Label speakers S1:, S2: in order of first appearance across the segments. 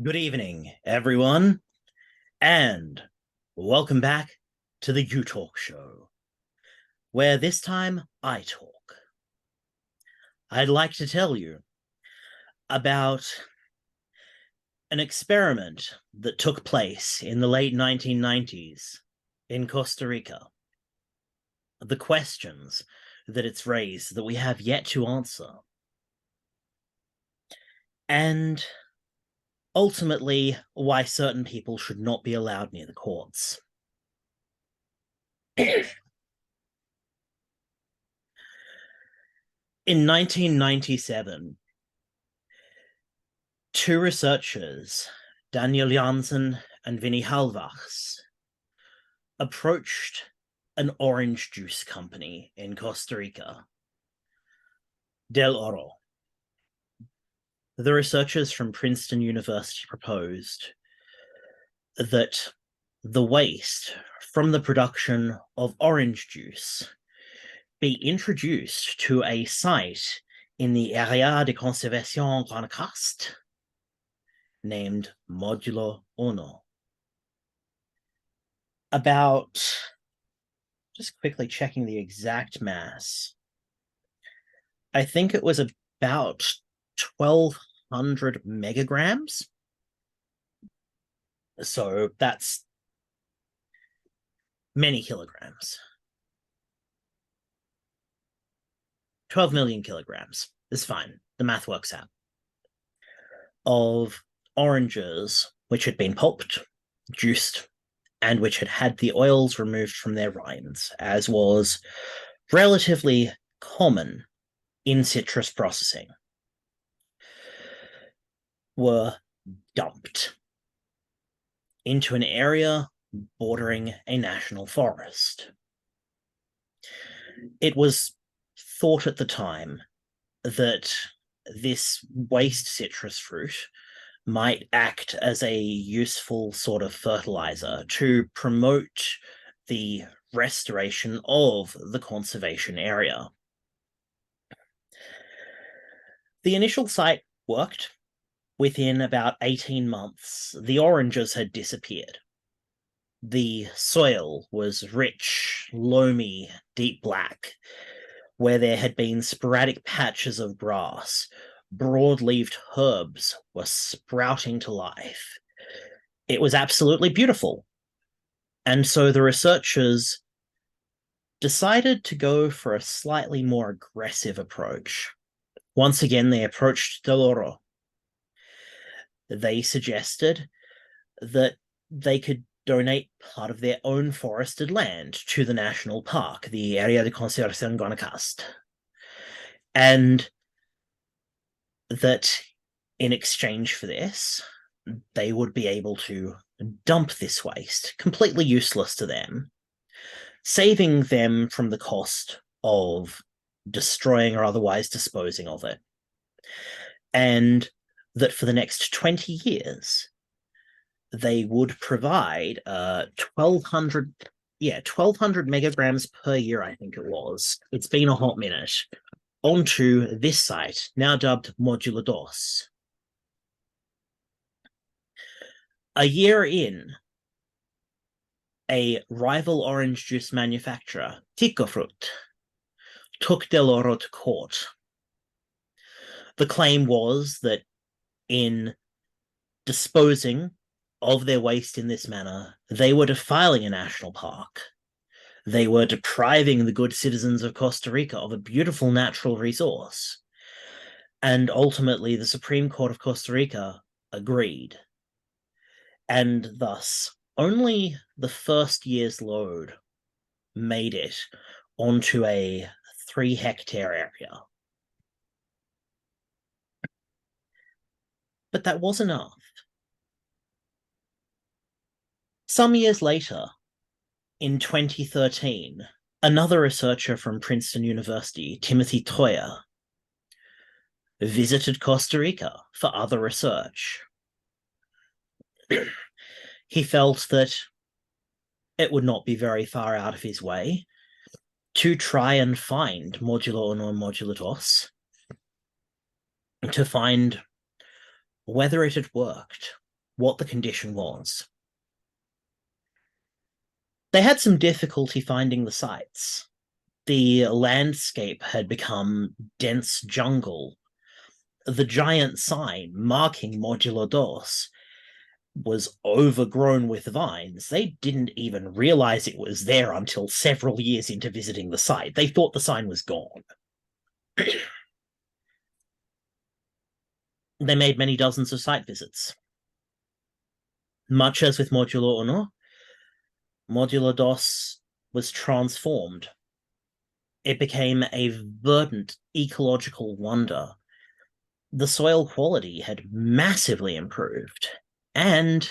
S1: Good evening, everyone, and welcome back to the You Talk Show, where this time I talk. I'd like to tell you about an experiment that took place in the late 1990s in Costa Rica. The questions that it's raised that we have yet to answer. And ultimately, why certain people should not be allowed near the courts. In 1997, two researchers, Daniel Janssen and Vinnie Halvachs, approached an orange juice company in Costa Rica, Del Oro. The researchers from Princeton University proposed that the waste from the production of orange juice be introduced to a site in the Area de Conservation Guanacaste named Modulo Uno. About, just quickly checking the exact mass, I think it was about 1,200 megagrams. So that's many kilograms. 12 million kilograms is fine. The math works out. Of oranges which had been pulped, juiced, and which had had the oils removed from their rinds, as was relatively common in citrus processing, were dumped into an area bordering a national forest. It was thought at the time that this waste citrus fruit might act as a useful sort of fertilizer to promote the restoration of the conservation area. The initial site worked. Within about 18 months, the oranges had disappeared. The soil was rich, loamy, deep black, where there had been sporadic patches of grass. Broad-leaved herbs were sprouting to life. It was absolutely beautiful. And so the researchers decided to go for a slightly more aggressive approach. Once again, they approached Del Oro. They suggested that they could donate part of their own forested land to the national park, the Area de Conservation Guanacaste, and that in exchange for this, they would be able to dump this waste, completely useless to them, saving them from the cost of destroying or otherwise disposing of it. And that for the next 20 years, they would provide 1,200 megagrams per year, I think it was. It's been a hot minute. Onto this site, now dubbed Modulo Dos. A year in, a rival orange juice manufacturer, Ticofruit, took Del Oro to court. The claim was that in disposing of their waste in this manner, they were defiling a national park. They were depriving the good citizens of Costa Rica of a beautiful natural resource. And ultimately, the Supreme Court of Costa Rica agreed. And thus, only the first year's load made it onto a 3-hectare area. But that was enough. Some years later, in 2013, another researcher from Princeton University, Timothy Toyer, visited Costa Rica for other research. He felt that it would not be very far out of his way to try and find Modulo Uno and Modulo Dos, to find whether it had worked, what the condition was. They had some difficulty finding the sites. The landscape had become dense jungle. The giant sign marking Modulo Dos was overgrown with vines. They didn't even realize it was there until several years into visiting the site. They thought the sign was gone. They made many dozens of site visits. Much as with Modulo Uno, Modulo Dos was transformed. It became a verdant ecological wonder. The soil quality had massively improved, and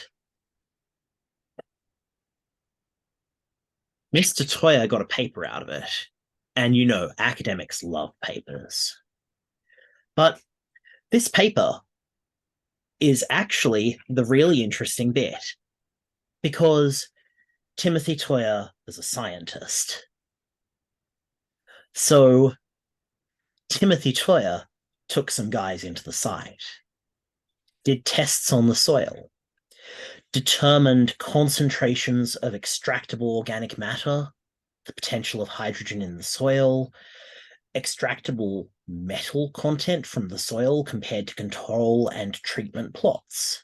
S1: Mr. Toya got a paper out of it. And you know, academics love papers. But this paper is actually the really interesting bit, because Timothy Toya is a scientist. So Timothy Toya took some guys into the site, did tests on the soil, determined concentrations of extractable organic matter, the potential of hydrogen in the soil, extractable metal content from the soil compared to control and treatment plots.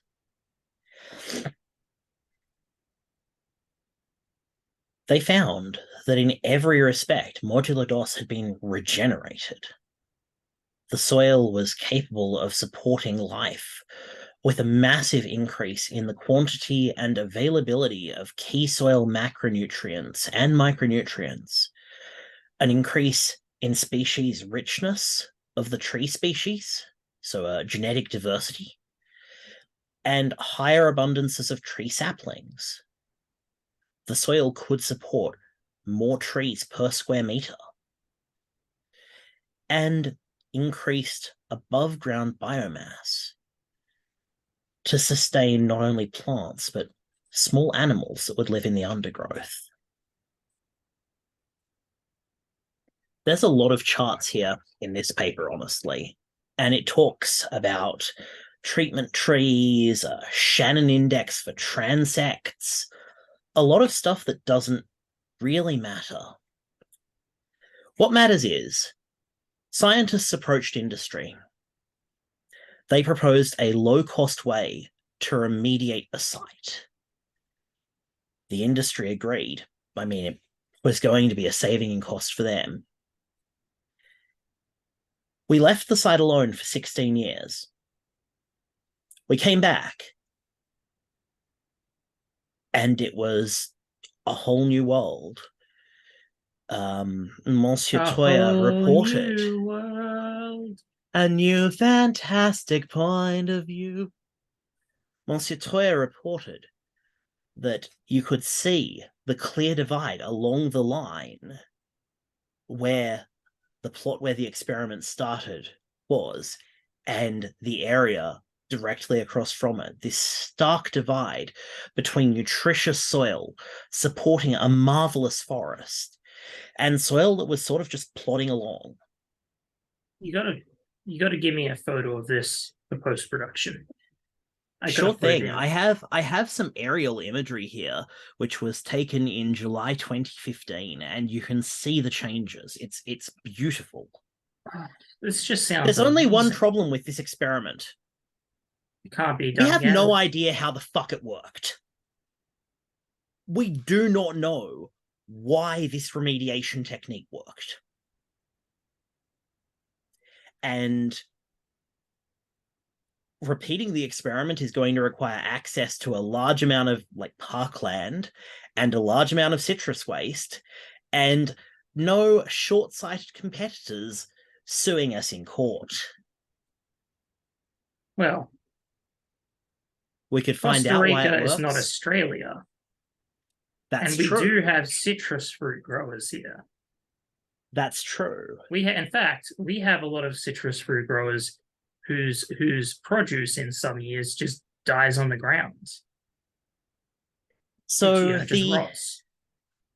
S1: They found that in every respect, Modulo Dos had been regenerated. The soil was capable of supporting life, with a massive increase in the quantity and availability of key soil macronutrients and micronutrients, an increase in species richness of the tree species, so genetic diversity, and higher abundances of tree saplings. The soil could support more trees per square meter, and increased above ground biomass to sustain not only plants, but small animals that would live in the undergrowth. There's a lot of charts here in this paper, honestly, and it talks about treatment trees, Shannon index for transects, a lot of stuff that doesn't really matter. What matters is scientists approached industry. They proposed a low-cost way to remediate a site. The industry agreed. I mean, it was going to be a saving in cost for them. We left the site alone for 16 years. We came back, and it was a whole new world. Monsieur Toya reported a new fantastic point of view. Monsieur Toya reported that you could see the clear divide along the line where the plot where the experiment started was, and the area directly across from it, this stark divide between nutritious soil supporting a marvelous forest and soil that was sort of just plodding along.
S2: You gotta give me a photo of this for post-production.
S1: Sure thing. I have some aerial imagery here, which was taken in July 2015, and you can see the changes. It's beautiful.
S2: This just sounds.
S1: There's only one problem with this experiment.
S2: It can't be done.
S1: We have no idea how the fuck it worked. We do not know why this remediation technique worked. And repeating the experiment is going to require access to a large amount of parkland and a large amount of citrus waste, and no short-sighted competitors suing us in court.
S2: Well,
S1: we could find out why it works.
S2: Costa Rica is not Australia.
S1: That's
S2: true.
S1: And we
S2: do have citrus fruit growers here.
S1: That's true.
S2: In fact, we have a lot of citrus fruit growers whose produce in some years just dies on the ground.
S1: So
S2: just rots.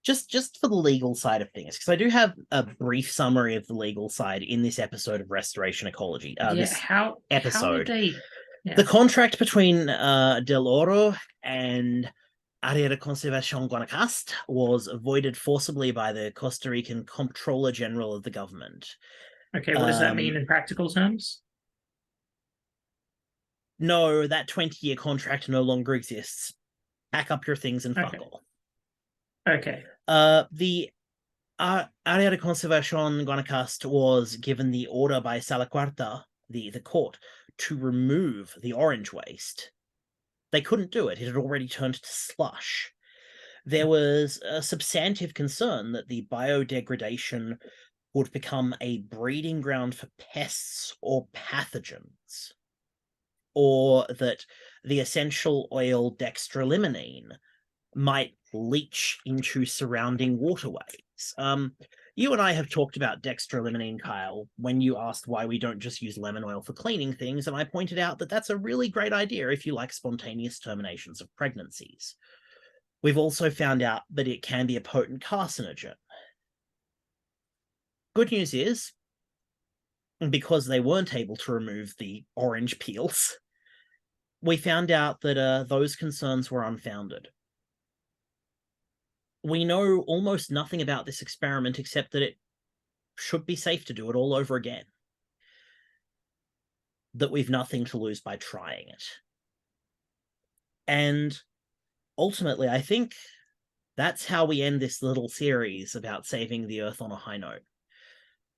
S1: Just for the legal side of things, because I do have a brief summary of the legal side in this episode of Restoration Ecology. How
S2: Yeah.
S1: The contract between Del Oro and Área de Conservación Guanacaste was voided forcibly by the Costa Rican Comptroller General of the government.
S2: Okay, what does that mean in practical terms?
S1: No, that 20-year contract no longer exists. Pack up your things and fuck
S2: Okay.
S1: off.
S2: Okay.
S1: The Área de Conservación Guanacaste was given the order by Sala Cuarta, the court, to remove the orange waste. They couldn't do it. It had already turned to slush. There was a substantive concern that the biodegradation would become a breeding ground for pests or pathogens, or that the essential oil dextrolimonene might leach into surrounding waterways. You and I have talked about dextrolimonene, Kyle, when you asked why we don't just use lemon oil for cleaning things, and I pointed out that that's a really great idea if you like spontaneous terminations of pregnancies. We've also found out that it can be a potent carcinogen. Good news is, because they weren't able to remove the orange peels, we found out that those concerns were unfounded. We know almost nothing about this experiment except that it should be safe to do it all over again. That we've nothing to lose by trying it. And ultimately, I think that's how we end this little series about saving the Earth on a high note.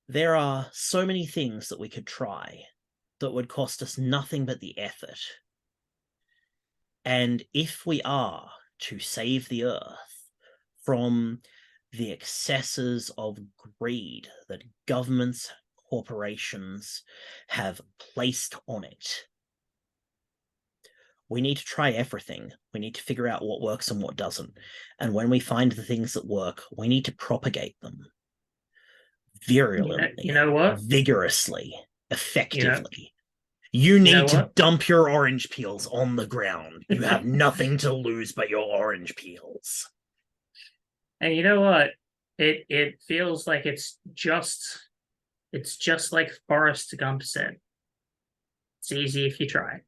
S1: There are so many things that we could try that would cost us nothing but the effort. And if we are to save the Earth from the excesses of greed that governments, corporations have placed on it, we need to try everything. We need to figure out what works and what doesn't. And when we find the things that work, we need to propagate them virulently,
S2: You know what?
S1: vigorously, effectively.
S2: You
S1: You
S2: know
S1: need to
S2: what?
S1: dump your orange peels on the ground. You have nothing to lose but your orange peels.
S2: And you know what? It feels like it's just like Forrest Gump said. It's easy if you try.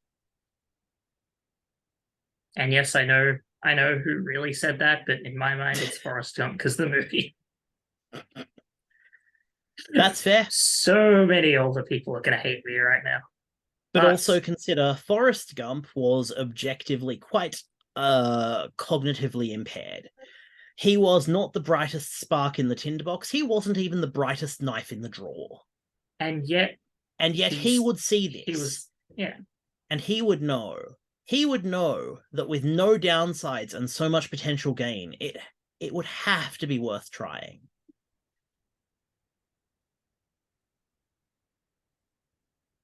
S2: And yes, I know who really said that, but in my mind it's Forrest Gump because the movie.
S1: That's fair.
S2: So many older people are gonna hate me right now.
S1: But also consider Forrest Gump was objectively quite cognitively impaired. He was not the brightest spark in the tinderbox. He wasn't even the brightest knife in the drawer.
S2: And yet
S1: he would see this.
S2: He was, yeah.
S1: And he would know. He would know that with no downsides and so much potential gain, it would have to be worth trying.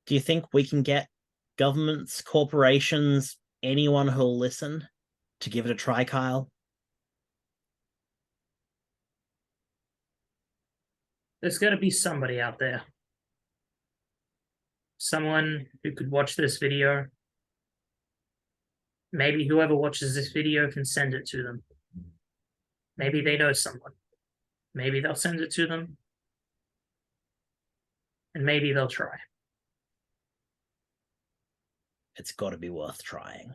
S1: Do you think we can get governments, corporations, anyone who'll listen to give it a try, Kyle?
S2: There's got to be somebody out there. Someone who could watch this video. Maybe whoever watches this video can send it to them. Maybe they know someone. Maybe they'll send it to them. And maybe they'll try.
S1: It's got to be worth trying.